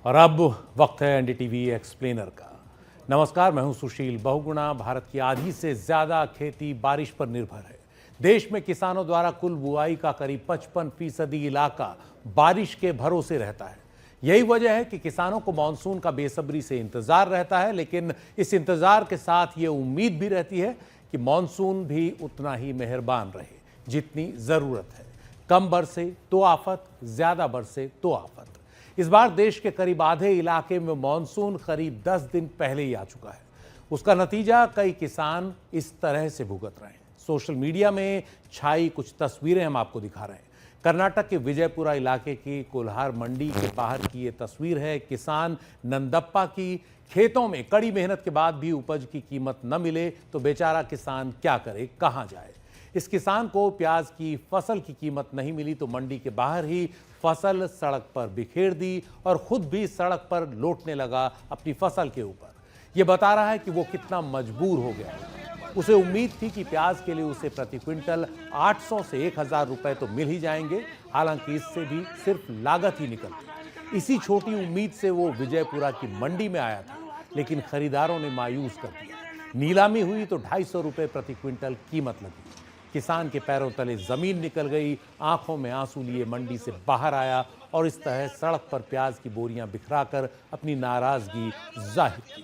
और अब वक्त है एनडीटीवी एक्सप्लेनर का। नमस्कार, मैं हूं सुशील। बहुगुणा भारत की आधी से ज्यादा खेती बारिश पर निर्भर है। देश में किसानों द्वारा कुल बुआई का करीब 55% इलाका बारिश के भरोसे रहता है। यही वजह है कि किसानों को मानसून का बेसब्री से इंतजार रहता है, लेकिन इस इंतजार के साथ ये उम्मीद भी रहती है कि मानसून भी उतना ही मेहरबान रहे जितनी जरूरत है। कम बरसे तो आफत, ज्यादा बरसे तो आफत। इस बार देश के करीब आधे इलाके में मानसून करीब 10 दिन पहले ही आ चुका है। उसका नतीजा कई किसान इस तरह से भुगत रहे हैं। सोशल मीडिया में छाई कुछ तस्वीरें हम आपको दिखा रहे हैं। कर्नाटक के विजयपुरा इलाके की कोल्हार मंडी के बाहर की ये तस्वीर है किसान नंदप्पा की। खेतों में कड़ी मेहनत के बाद भी उपज की कीमत न मिले तो बेचारा किसान क्या करे, कहां जाए। इस किसान को प्याज की फसल की कीमत नहीं मिली तो मंडी के बाहर ही फसल सड़क पर बिखेर दी और खुद भी सड़क पर लौटने लगा अपनी फसल के ऊपर। यह बता रहा है कि वो कितना मजबूर हो गया। उसे उम्मीद थी कि प्याज के लिए उसे प्रति क्विंटल 800 से 1000 रुपए तो मिल ही जाएंगे, हालांकि इससे भी सिर्फ लागत ही निकलती। इसी छोटी उम्मीद से वो विजयपुरा की मंडी में आया था, लेकिन खरीदारों ने मायूस कर दिया। नीलामी हुई तो 250 रुपए प्रति क्विंटल कीमत लगी। किसान के पैरों तले जमीन निकल गई, आंखों में आंसू लिए मंडी से बाहर आया और इस तरह सड़क पर प्याज की बोरियां बिखराकर अपनी नाराजगी जाहिर की।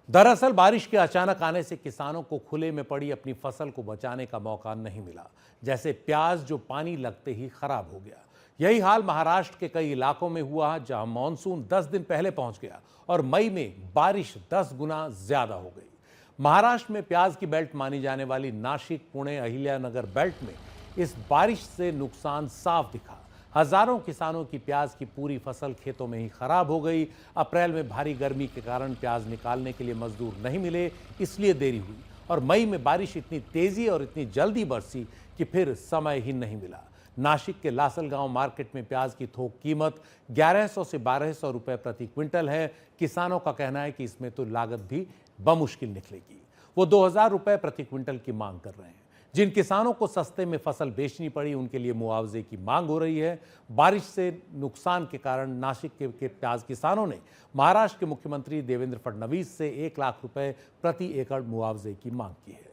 दरअसल बारिश के अचानक आने से किसानों को खुले में पड़ी अपनी फसल को बचाने का मौका नहीं मिला। जैसे प्याज जो पानी लगते ही खराब हो गया। यही हाल महाराष्ट्र के कई इलाकों में हुआ, जहां मानसून 10 दिन पहले पहुंच गया और मई में बारिश 10 गुना ज्यादा हो गई। महाराष्ट्र में प्याज की बेल्ट मानी जाने वाली नासिक, पुणे, अहिल्यानगर बेल्ट में इस बारिश से नुकसान साफ दिखा। हजारों किसानों की प्याज की पूरी फसल खेतों में ही खराब हो गई। अप्रैल में भारी गर्मी के कारण प्याज निकालने के लिए मजदूर नहीं मिले, इसलिए देरी हुई। और मई में बारिश इतनी तेजी और इतनी जल्दी बरसी कि फिर समय ही नहीं मिला। नासिक के लासलगांव मार्केट में प्याज की थोक कीमत 1100 से 1200 रुपए प्रति क्विंटल है। किसानों का कहना है कि इसमें तो लागत भी बमुश्किल निकलेगी। वो 2000 रुपए प्रति क्विंटल की मांग कर रहे हैं। जिन किसानों को सस्ते में फसल बेचनी पड़ी उनके लिए मुआवजे की मांग हो रही है। बारिश से नुकसान के कारण नासिक के प्याज किसानों ने महाराष्ट्र के मुख्यमंत्री देवेंद्र फडणवीस से 1 लाख रुपए प्रति एकड़ मुआवजे की मांग की है।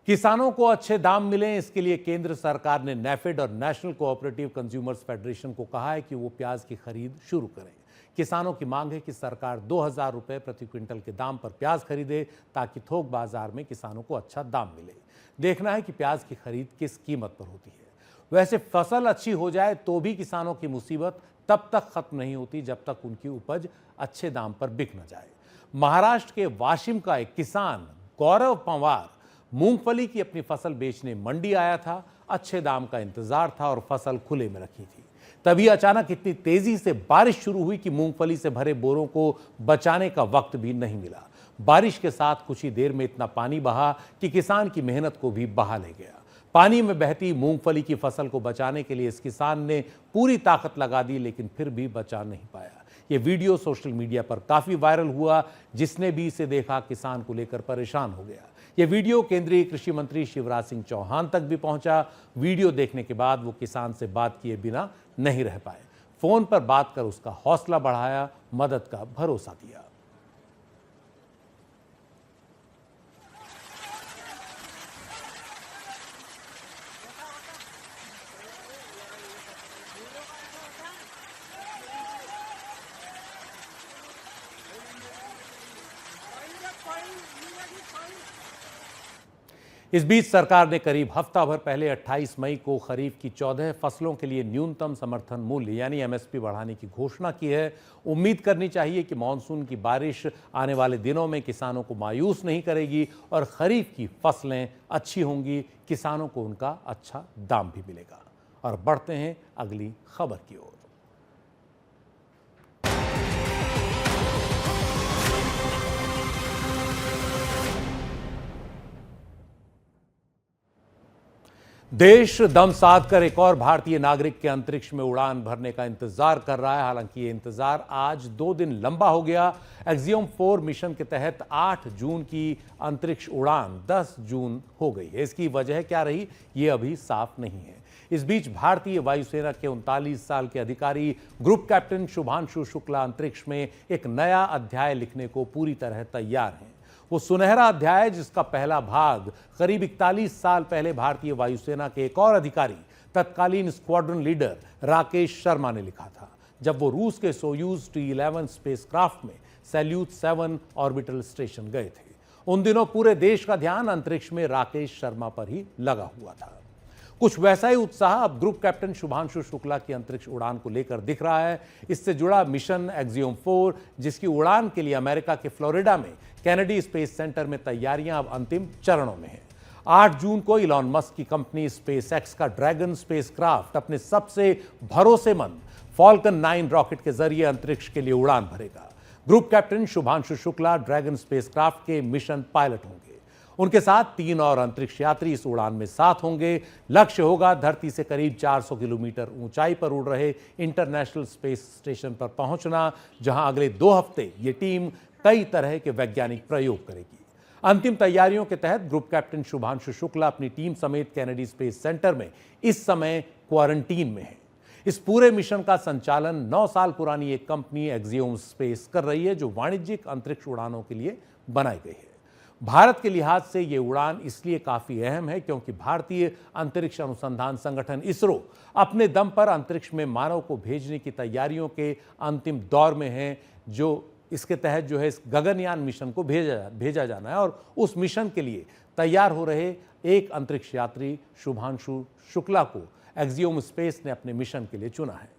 किसानों को अच्छे दाम मिलें, इसके लिए केंद्र सरकार ने नेफेड और नेशनल कोऑपरेटिव कंज्यूमर्स फेडरेशन को कहा है कि वो प्याज की खरीद शुरू करें। किसानों की मांग है कि सरकार 2000 रुपए प्रति क्विंटल के दाम पर प्याज खरीदे, ताकि थोक बाजार में किसानों को अच्छा दाम मिले। देखना है कि प्याज की खरीद किस कीमत पर होती है। वैसे फसल अच्छी हो जाए तो भी किसानों की मुसीबत तब तक खत्म नहीं होती जब तक उनकी उपज अच्छे दाम पर बिक न जाए। महाराष्ट्र के वाशिम का एक किसान गौरव पंवार मूंगफली की अपनी फसल बेचने मंडी आया था। अच्छे दाम का इंतजार था और फसल खुले में रखी थी। तभी अचानक इतनी तेजी से बारिश शुरू हुई कि मूंगफली से भरे बोरों को बचाने का वक्त भी नहीं मिला। बारिश के साथ कुछ ही देर में इतना पानी बहा कि किसान की मेहनत को भी बहा ले गया। पानी में बहती मूंगफली की फसल को बचाने के लिए इस किसान ने पूरी ताकत लगा दी, लेकिन फिर भी बचा नहीं पाया। ये वीडियो सोशल मीडिया पर काफी वायरल हुआ। जिसने भी इसे देखा किसान को लेकर परेशान हो गया। ये वीडियो केंद्रीय कृषि मंत्री शिवराज सिंह चौहान तक भी पहुंचा। वीडियो देखने के बाद वो किसान से बात किए बिना नहीं रह पाए। फोन पर बात कर उसका हौसला बढ़ाया, मदद का भरोसा दिया। इस बीच सरकार ने करीब हफ्ता भर पहले 28 मई को खरीफ की 14 फसलों के लिए न्यूनतम समर्थन मूल्य यानी एमएसपी बढ़ाने की घोषणा की है। उम्मीद करनी चाहिए कि मानसून की बारिश आने वाले दिनों में किसानों को मायूस नहीं करेगी और खरीफ की फसलें अच्छी होंगी, किसानों को उनका अच्छा दाम भी मिलेगा। और बढ़ते हैं अगली खबर की ओर। देश दम साध कर एक और भारतीय नागरिक के अंतरिक्ष में उड़ान भरने का इंतजार कर रहा है। हालांकि ये इंतजार आज 2 दिन लंबा हो गया। एक्सियम 4 मिशन के तहत 8 जून की अंतरिक्ष उड़ान 10 जून हो गई है। इसकी वजह क्या रही, ये अभी साफ नहीं है। इस बीच भारतीय वायुसेना के 39 साल के अधिकारी ग्रुप कैप्टन शुभांशु शुक्ला अंतरिक्ष में एक नया अध्याय लिखने को पूरी तरह तैयार हैं। वो सुनहरा अध्याय जिसका पहला भाग करीब 41 साल पहले भारतीय वायुसेना के एक और अधिकारी, तत्कालीन स्क्वाड्रन लीडर राकेश शर्मा ने लिखा था, जब वो रूस के सोयूज T-11 स्पेसक्राफ्ट में सैल्यूट 7 ऑर्बिटल स्टेशन गए थे। उन दिनों पूरे देश का ध्यान अंतरिक्ष में राकेश शर्मा पर ही लगा हुआ था। कुछ वैसा ही उत्साह अब ग्रुप कैप्टन शुभांशु शुक्ला की अंतरिक्ष उड़ान को लेकर दिख रहा है। इससे जुड़ा मिशन एक्सियम 4, जिसकी उड़ान के लिए अमेरिका के फ्लोरिडा में कैनेडी स्पेस सेंटर में तैयारियां अब अंतिम चरणों में हैं। 8 जून को इलॉन मस्क की कंपनी स्पेसएक्स का ड्रैगन स्पेसक्राफ्ट अपने सबसे भरोसेमंद फॉल्कन 9 रॉकेट के जरिए अंतरिक्ष के लिए उड़ान भरेगा। Group captain Shubhanshu Shukla dragon spacecraft के मिशन पायलट होंगे। उनके साथ 3 और अंतरिक्ष यात्री इस उड़ान में साथ होंगे। लक्ष्य होगा धरती से करीब 400 किलोमीटर ऊंचाई पर उड़ रहे इंटरनेशनल स्पेस स्टेशन पर पहुंचना, जहां अगले 2 हफ्ते ये टीम कई तरह के वैज्ञानिक प्रयोग करेगी। अंतिम तैयारियों के तहत ग्रुप कैप्टन शुभांशु शुक्ला अपनी टीम समेत कैनेडी स्पेस सेंटर में इस समय क्वारंटीन में है। इस पूरे मिशन का संचालन 9 साल पुरानी एक कंपनी एक्सियम स्पेस कर रही है, जो वाणिज्यिक अंतरिक्ष उड़ानों के लिए बनाई गई है। भारत के लिहाज से ये उड़ान इसलिए काफी अहम है क्योंकि भारतीय अंतरिक्ष अनुसंधान संगठन इसरो अपने दम पर अंतरिक्ष में मानव को भेजने की तैयारियों के अंतिम दौर में है। जो इसके तहत जो है इस गगनयान मिशन को भेजा जाना है और उस मिशन के लिए तैयार हो रहे एक अंतरिक्ष यात्री शुभांशु शुक्ला को एक्सियम स्पेस ने अपने मिशन के लिए चुना है।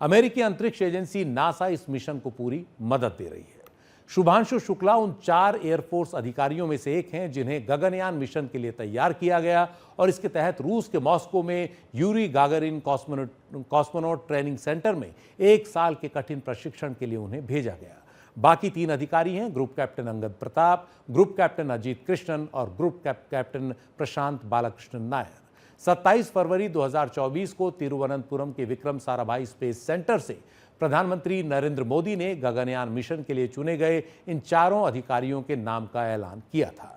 अमेरिकी अंतरिक्ष एजेंसी नासा इस मिशन को पूरी मदद दे रही है। शुभांशु शुक्ला उन 4 एयरफोर्स अधिकारियों में से एक हैं जिन्हें गगनयान मिशन के लिए तैयार किया गया और इसके तहत रूस के मॉस्को में Yuri Gagarin cosmonaut training centre में 1 साल के कठिन प्रशिक्षण के लिए उन्हें भेजा गया। बाकी 3 अधिकारी हैं group captain Angad Pratap, group captain Ajit Krishnan और ग्रुप कैप्टन प्रशांत बालकृष्णन नायर। 27 फरवरी 2024 को तिरुवनंतपुरम के विक्रम साराभाई स्पेस सेंटर से प्रधानमंत्री नरेंद्र मोदी ने गगनयान मिशन के लिए चुने गए इन 4 अधिकारियों के नाम का ऐलान किया था।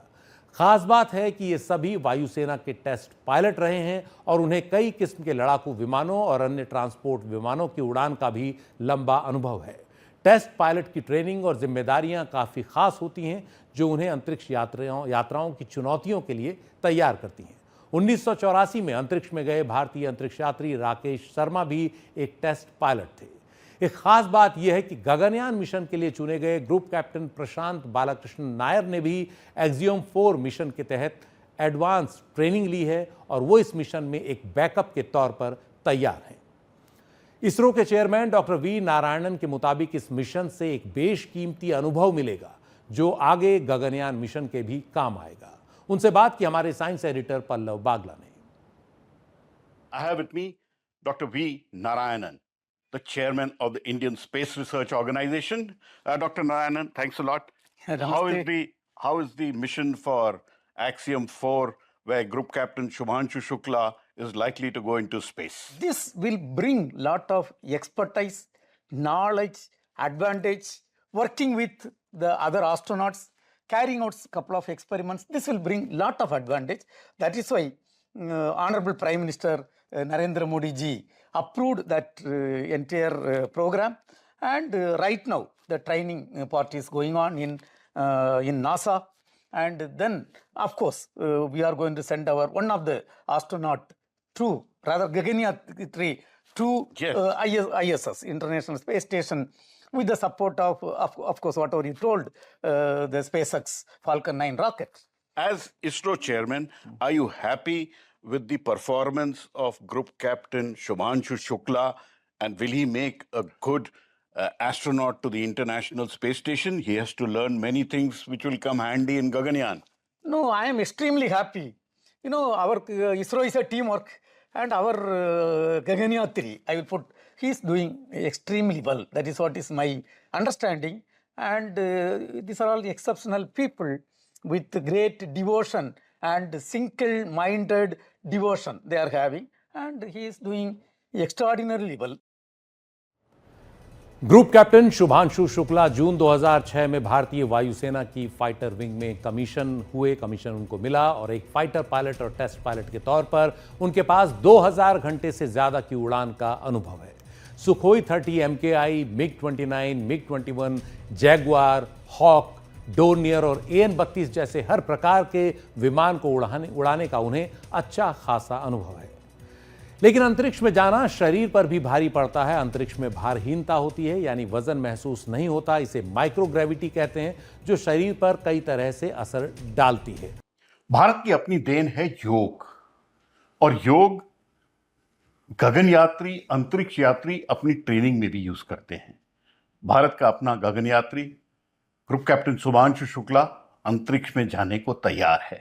खास बात है कि ये सभी वायुसेना के टेस्ट पायलट रहे हैं और उन्हें कई किस्म के लड़ाकू विमानों और अन्य ट्रांसपोर्ट विमानों की उड़ान का भी लंबा अनुभव है। टेस्ट पायलट की ट्रेनिंग और जिम्मेदारियां काफ़ी खास होती हैं, जो उन्हें अंतरिक्ष यात्राओं की चुनौतियों के लिए तैयार करती हैं। 1984 में अंतरिक्ष में गए भारतीय अंतरिक्ष यात्री राकेश शर्मा भी एक टेस्ट पायलट थे। एक खास बात यह है कि गगनयान मिशन के लिए चुने गए ग्रुप कैप्टन प्रशांत बालकृष्णन नायर ने भी एक्सियम 4 मिशन के तहत एडवांस ट्रेनिंग ली है और वो इस मिशन में एक बैकअप के तौर पर तैयार हैं। इसरो के चेयरमैन डॉक्टर वी नारायणन के मुताबिक इस मिशन से एक बेशकीमती अनुभव मिलेगा जो आगे गगनयान मिशन के भी काम आएगा। उनसे बात की हमारे साइंस एडिटर पल्लव बागला ने। I have with me Dr. V. Narayanan, the chairman of the Indian Space Research Organization. Dr. Narayanan, thanks a lot. How is the mission for Axiom 4, where Group Captain Shubhanshu Shukla is likely to go into space? This will bring lot of expertise, knowledge, advantage, working with the other astronauts, carrying out a couple of experiments. This will bring lot of advantage. That is why Honorable Prime Minister Narendra Modi ji approved that entire program, and right now the training part is going on in NASA, and then of course we are going to send our one of the astronaut to Gaganyaan 3 to ISS, International Space Station, with the support of course whatever you told, the SpaceX Falcon 9 rocket. As ISRO chairman, are you happy with the performance of Group Captain Shubhanshu Shukla, and will he make a good astronaut to the International Space Station? He has to learn many things which will come handy in Gaganyaan. No, I am extremely happy. You know, our ISRO is a teamwork, and our Gaganyaan 3, I will put, he is doing extremely well. That is what is my understanding. And these are all exceptional people with great devotion and single-minded devotion they are having, and he is doing extraordinarily well. Group captain Shubhanshu Shukla June 2006 में भारतीय वायुसेना की fighter wing में commission उनको मिला और एक fighter pilot और टेस्ट पायलट के तौर पर उनके पास 2000 घंटे से ज्यादा की उड़ान का अनुभव है। Sukhoi 30 MKI, MiG-29, MiG-21, Jaguar, Hawk, Dornier और AN-32 जैसे हर प्रकार के विमान को उड़ाने का उन्हें अच्छा खासा अनुभव है। लेकिन अंतरिक्ष में जाना शरीर पर भी भारी पड़ता है। अंतरिक्ष में भारहीनता होती है, यानी वजन महसूस नहीं होता। इसे माइक्रोग्रेविटी कहते हैं, जो शरीर पर कई तरह से असर डालती है। भारत की अपनी देन है योग, और योग गगनयात्री, अंतरिक्ष यात्री अपनी ट्रेनिंग में भी यूज करते हैं। भारत का अपना गगनयात्री ग्रुप कैप्टन शुभांशु शुक्ला अंतरिक्ष में जाने को तैयार है।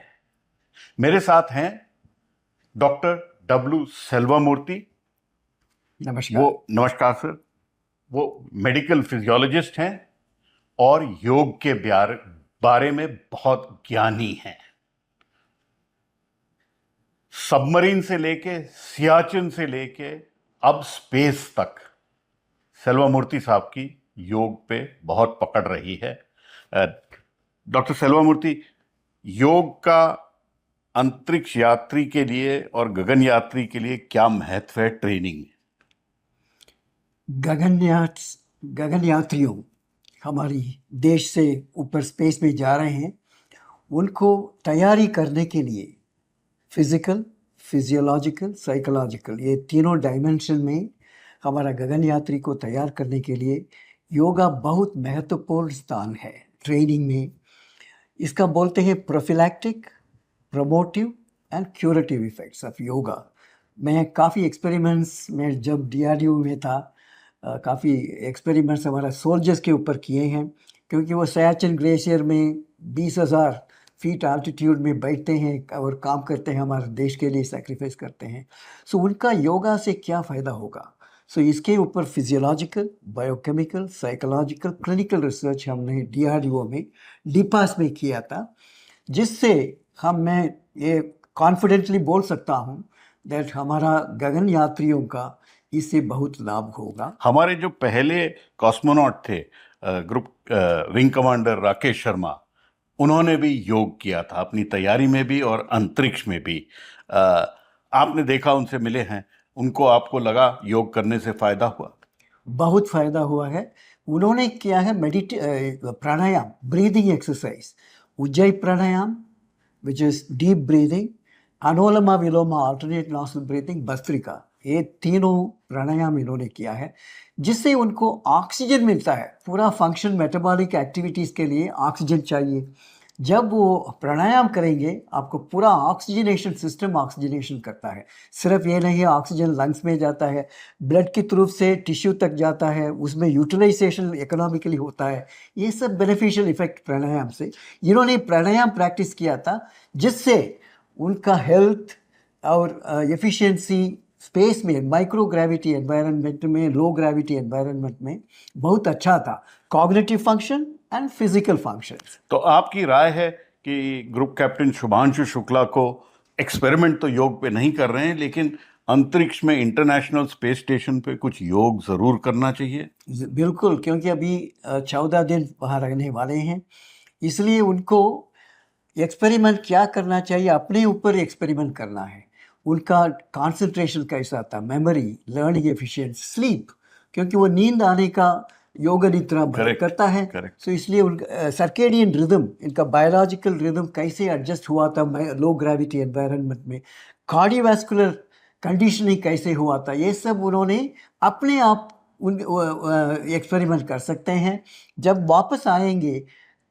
मेरे साथ हैं डॉक्टर W. सेल्वामूर्ति। नमस्कार। नमस्कार सर। वो मेडिकल फिजियोलॉजिस्ट हैं और योग के बारे में बहुत ज्ञानी हैं। सबमरीन से लेके, सियाचिन से लेके अब स्पेस तक सेल्वामूर्ति साहब की योग पे बहुत पकड़ रही है। डॉक्टर सेल्वामूर्ति, योग का अंतरिक्ष यात्री के लिए और गगन यात्री के लिए क्या महत्व है ट्रेनिंग? गगन यात्रियों हमारी देश से ऊपर स्पेस में जा रहे हैं, उनको तैयारी करने के लिए फिजिकल, फिजियोलॉजिकल, साइकोलॉजिकल, ये तीनों डायमेंशन में हमारा गगन यात्री को तैयार करने के लिए योगा बहुत महत्वपूर्ण स्थान है ट्रेनिंग में। इसका बोलते हैं prophylactic, promotive and curative effects of yoga. मैं काफ़ी एक्सपेरिमेंट्स में जब DRDO में था, काफ़ी एक्सपेरिमेंट्स हमारा सोल्जर्स के ऊपर किए हैं, क्योंकि वो सियाचिन ग्लेशियर में 20,000 फीट आल्टीट्यूड में बैठते हैं और काम करते हैं, हमारे देश के लिए सैक्रिफाइस करते हैं। सो उनका योगा से क्या फ़ायदा होगा? सो इसके ऊपर physiological, biochemical, psychological, clinical research हमने DRDO में DPAS में किया था, जिससे मैं ये कॉन्फिडेंटली बोल सकता हूँ दैट हमारा गगन यात्रियों का इससे बहुत लाभ होगा। हमारे जो पहले कॉस्मोनॉट थे, group wing commander Rakesh Sharma, उन्होंने भी योग किया था अपनी तैयारी में भी और अंतरिक्ष में भी। आपने देखा, उनसे मिले हैं, उनको आपको लगा योग करने से फायदा हुआ? बहुत फायदा हुआ है। उन्होंने किया है pranayama, breathing exercise, Ujjayi pranayama which is deep breathing, Anuloma Viloma alternate nostril breathing, Bhastrika, ये तीनों प्राणायाम इन्होंने किया है, जिससे उनको ऑक्सीजन मिलता है। पूरा फंक्शन मेटाबॉलिक एक्टिविटीज़ के लिए ऑक्सीजन चाहिए। जब वो प्राणायाम करेंगे, आपको पूरा ऑक्सीजनेशन सिस्टम ऑक्सीजनेशन करता है। सिर्फ ये नहीं है ऑक्सीजन लंग्स में जाता है, ब्लड की तरफ से टिश्यू तक जाता है, उसमें यूटिलाइजेशन इकोनॉमिकली होता है। ये सब बेनिफिशियल इफेक्ट प्राणायाम से। इन्होंने प्राणायाम प्रैक्टिस किया था, जिससे उनका हेल्थ और एफिशिएंसी स्पेस में, माइक्रो ग्रेविटी एनवायरनमेंट में, लो ग्रेविटी एनवायरनमेंट में बहुत अच्छा था। Cognitive function and physical functions. तो आपकी राय है कि ग्रुप कैप्टन शुभांशु शुक्ला को एक्सपेरिमेंट तो योग पे नहीं कर रहे हैं, लेकिन अंतरिक्ष में इंटरनेशनल स्पेस स्टेशन पे कुछ योग जरूर करना चाहिए? बिल्कुल, क्योंकि अभी 14 दिन वहाँ रहने वाले हैं, इसलिए उनको एक्सपेरिमेंट क्या करना चाहिए, अपने ऊपर एक्सपेरिमेंट करना है। उनका कंसंट्रेशन कैसा था, मेमोरी, लर्निंग एफिशिएंसी, स्लीप, क्योंकि वो नींद आने का योग निद्रा करता है। सो इसलिए उनका सर्केडियन रिदम, इनका बायोलॉजिकल रिदम कैसे एडजस्ट हुआ था लो ग्रेविटी एनवायरनमेंट में, कार्डियोवैस्कुलर कंडीशनिंग कैसे हुआ था, ये सब उन्होंने अपने आप एक्सपेरिमेंट कर सकते हैं। जब वापस आएंगे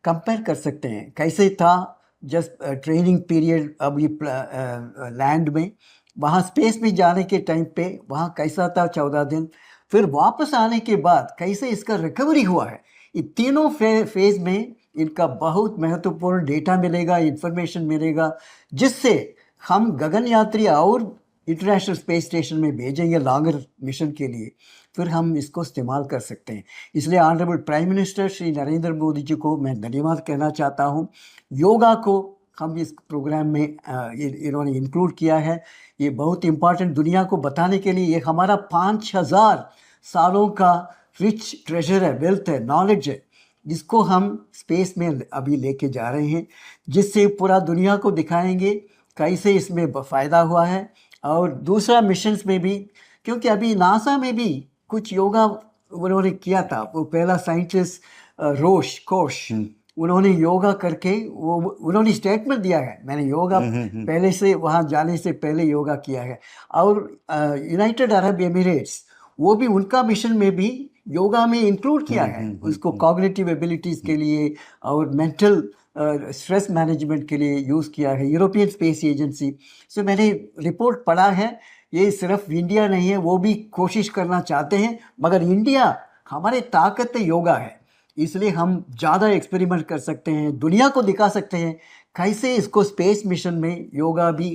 कंपेयर कर सकते हैं कैसे था जस्ट ट्रेनिंग पीरियड अभी लैंड में, वहाँ स्पेस में जाने के टाइम पे वहाँ कैसा था 14 दिन, फिर वापस आने के बाद कैसे इसका रिकवरी हुआ है। ये तीनों फेज में इनका बहुत महत्वपूर्ण डेटा मिलेगा, इंफॉर्मेशन मिलेगा, जिससे हम गगन यात्री और इंटरनेशनल स्पेस स्टेशन में भेजेंगे लॉन्गर मिशन के लिए, फिर हम इसको इस्तेमाल कर सकते हैं। इसलिए honourable prime minister Shri Narendra Modi ji को मैं धन्यवाद कहना चाहता हूँ। योगा को हम इस प्रोग्राम में इन्होंने इंक्लूड किया है। ये बहुत इम्पॉर्टेंट दुनिया को बताने के लिए, ये हमारा 5000 सालों का रिच ट्रेजर है, वेल्थ है, नॉलेज है, जिसको हम स्पेस में अभी लेके जा रहे हैं, जिससे पूरा दुनिया को दिखाएंगे कैसे इसमें फ़ायदा हुआ है। और दूसरा मिशंस में भी, क्योंकि अभी नासा में भी कुछ योगा उन्होंने किया था, वो पहला साइंटिस्ट रोश कोश, उन्होंने योगा करके वो उन्होंने स्टेटमेंट दिया है, मैंने योगा पहले से वहाँ जाने से पहले योगा किया है। और यूनाइटेड अरब एमिरेट्स, वो भी उनका मिशन में भी योगा में इंक्लूड किया है, उसको कॉग्निटिव एबिलिटीज़ के लिए और मेंटल स्ट्रेस मैनेजमेंट के लिए यूज़ किया है, यूरोपियन स्पेस एजेंसी से मैंने रिपोर्ट पढ़ा है। ये सिर्फ इंडिया नहीं है, वो भी कोशिश करना चाहते हैं, मगर इंडिया, हमारे ताकत योगा है, इसलिए हम ज़्यादा एक्सपेरिमेंट कर सकते हैं, दुनिया को दिखा सकते हैं कैसे इसको स्पेस मिशन में योगा भी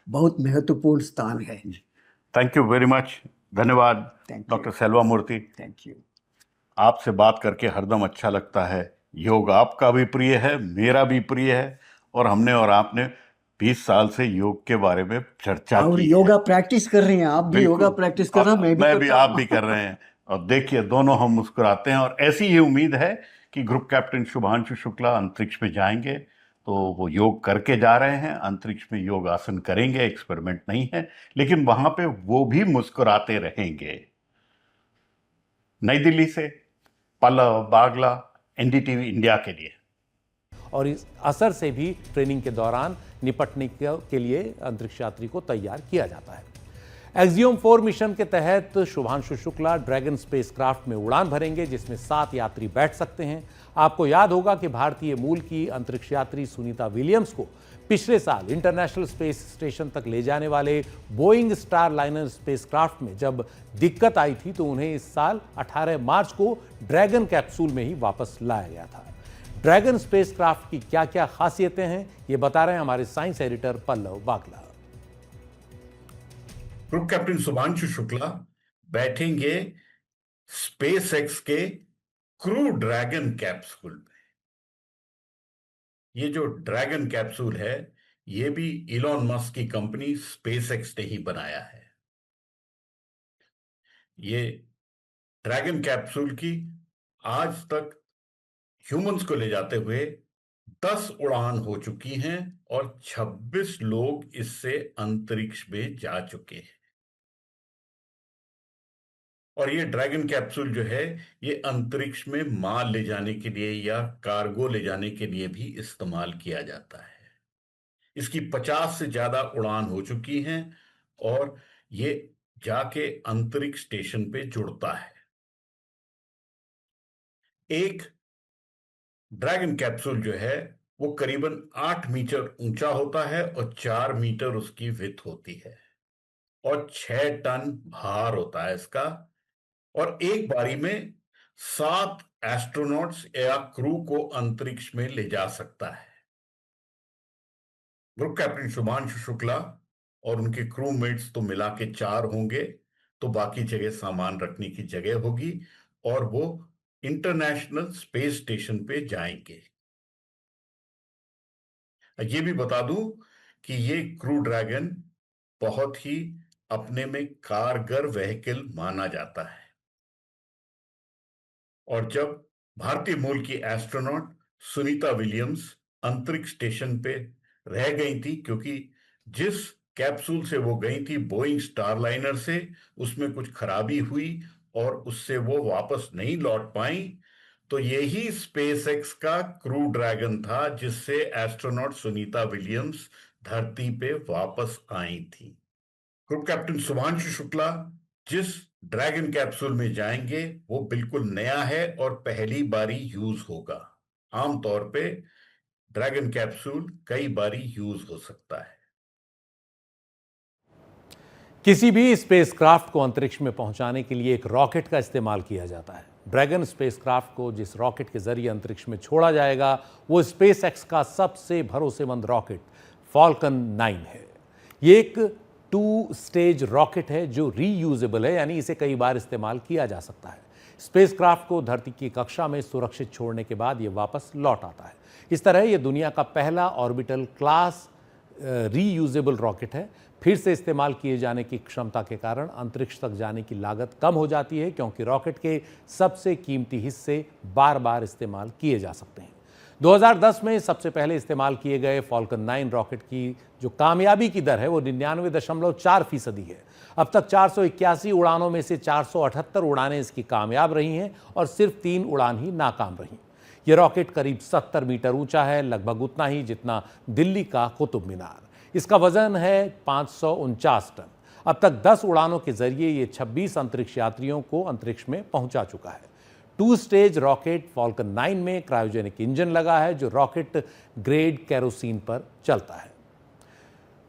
बहुत महत्वपूर्ण स्थान है। थैंक यू वेरी मच, धन्यवाद doctor Selva Murthy. Thank you. आपसे बात करके हरदम अच्छा लगता है। योग आपका भी प्रिय है, मेरा भी प्रिय है, और हमने और आपने 20 साल से योग के बारे में चर्चा और की योगा प्रैक्टिस कर रहे हैं, आप भी बिल्कुल। योगा प्रैक्टिस कर रहे हैं, मैं भी आप भी कर रहे हैं, और देखिए दोनों हम मुस्कुराते हैं। और ऐसी ही उम्मीद है कि ग्रुप कैप्टन शुभांशु शुक्ला अंतरिक्ष में जाएंगे तो वो योग करके जा रहे हैं, अंतरिक्ष में योग आसन करेंगे, एक्सपेरिमेंट नहीं है, लेकिन वहां पे वो भी मुस्कुराते रहेंगे। नई दिल्ली से पल्लव बागला, एनडीटीवी इंडिया के लिए। और इस असर से भी ट्रेनिंग के दौरान निपटने के लिए अंतरिक्ष यात्री को तैयार किया जाता है। एक्सियोम 4 मिशन के तहत शुभांशु शुक्ला ड्रैगन स्पेसक्राफ्ट में उड़ान भरेंगे, जिसमें 7 यात्री बैठ सकते हैं। आपको याद होगा कि भारतीय मूल की अंतरिक्ष यात्री सुनीता विलियम्स को पिछले साल इंटरनेशनल स्पेस स्टेशन तक ले जाने वाले बोइंग स्टारलाइनर स्पेसक्राफ्ट में जब दिक्कत आई थी, तो उन्हें इस साल 18 मार्च को ड्रैगन कैप्सूल में ही वापस लाया गया था। ड्रैगन स्पेसक्राफ्ट की क्या क्या खासियतें हैं, ये बता रहे हैं हमारे साइंस एडिटर पल्लव बागला। ग्रुप कैप्टन शुभांशु शुक्ला बैठेंगे स्पेस एक्स के क्रू ड्रैगन कैप्सूल में। ये जो ड्रैगन कैप्सूल है, ये भी इलॉन मस्क की कंपनी स्पेस एक्स ने ही बनाया है। ये ड्रैगन कैप्सूल की आज तक ह्यूमंस को ले जाते हुए 10 उड़ान हो चुकी हैं और 26 लोग इससे अंतरिक्ष में जा चुके हैं। और ये ड्रैगन कैप्सूल जो है, ये अंतरिक्ष में माल ले जाने के लिए या कार्गो ले जाने के लिए भी इस्तेमाल किया जाता है। इसकी 50 से ज्यादा उड़ान हो चुकी हैं और ये जाके अंतरिक्ष स्टेशन पे जुड़ता है। एक ड्रैगन कैप्सूल जो है वो करीबन 8 मीटर ऊंचा होता है और 4 मीटर उसकी विड्थ होती है और 6 टन भार होता है इसका, और एक बारी में 7 एस्ट्रोनॉट्स या क्रू को अंतरिक्ष में ले जा सकता है। ग्रुप कैप्टन शुभांशु शुक्ला और उनके क्रू मेट्स तो मिला के 4 होंगे, तो बाकी जगह सामान रखने की जगह होगी और वो इंटरनेशनल स्पेस स्टेशन पे जाएंगे। ये भी बता दूं कि ये क्रू ड्रैगन बहुत ही अपने में कारगर व्हीकल माना जाता है। और जब भारतीय मूल की एस्ट्रोनॉट सुनीता विलियम्स अंतरिक्ष स्टेशन पे रह गई थी, क्योंकि जिस कैप्सूल से वो गई थी बोइंग स्टारलाइनर से, उसमें कुछ खराबी हुई और उससे वो वापस नहीं लौट पाई, तो यही स्पेसएक्स का क्रू ड्रैगन था जिससे एस्ट्रोनॉट सुनीता विलियम्स धरती पे वापस आई थी। ग्रुप कैप्टन शुभांशु शुक्ला जिस ड्रैगन कैप्सूल में जाएंगे वो बिल्कुल नया है और पहली बारी यूज होगा। आमतौर पे ड्रैगन कैप्सूल कई बारी यूज हो सकता है। किसी भी स्पेसक्राफ्ट को अंतरिक्ष में पहुंचाने के लिए एक रॉकेट का इस्तेमाल किया जाता है। ड्रैगन स्पेसक्राफ्ट को जिस रॉकेट के जरिए अंतरिक्ष में छोड़ा जाएगा वो स्पेसएक्स का सबसे भरोसेमंद रॉकेट फॉल्कन 9 है। ये एक 2 स्टेज रॉकेट है जो रीयूजेबल है, यानी इसे कई बार इस्तेमाल किया जा सकता है। स्पेसक्राफ्ट को धरती की कक्षा में सुरक्षित छोड़ने के बाद यह वापस लौट आता है। इस तरह यह दुनिया का पहला ऑर्बिटल क्लास रीयूजेबल रॉकेट है। फिर से इस्तेमाल किए जाने की क्षमता के कारण अंतरिक्ष तक जाने की लागत कम हो जाती है, क्योंकि रॉकेट के सबसे कीमती हिस्से बार बार इस्तेमाल किए जा सकते हैं। 2010 में सबसे पहले इस्तेमाल किए गए फॉल्कन 9 रॉकेट की जो कामयाबी की दर है वो 99.4% है। अब तक 481 उड़ानों में से 478 उड़ानें इसकी कामयाब रही हैं और सिर्फ 3 उड़ान ही नाकाम रही। यह रॉकेट करीब 70 मीटर ऊंचा है, लगभग उतना ही जितना दिल्ली का कुतुब मीनार। इसका वजन है 549 टन। अब तक 10 उड़ानों के जरिए ये 26 अंतरिक्ष यात्रियों को अंतरिक्ष में पहुंचा चुका है। 2 स्टेज रॉकेट फॉल्कन 9 में क्रायोजेनिक इंजन लगा है जो रॉकेट ग्रेड केरोसिन पर चलता है।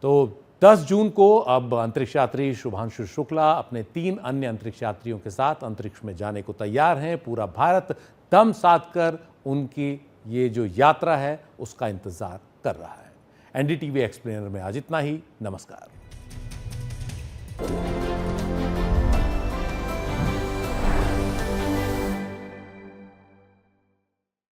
तो 10 जून को अब अंतरिक्ष यात्री शुभांशु शुक्ला अपने 3 अन्य अंतरिक्ष यात्रियों के साथ अंतरिक्ष में जाने को तैयार हैं। पूरा भारत दम साध कर उनकी ये जो यात्रा है उसका इंतजार कर रहा है। एनडीटीवी एक्सप्लेनर में आज इतना ही। नमस्कार।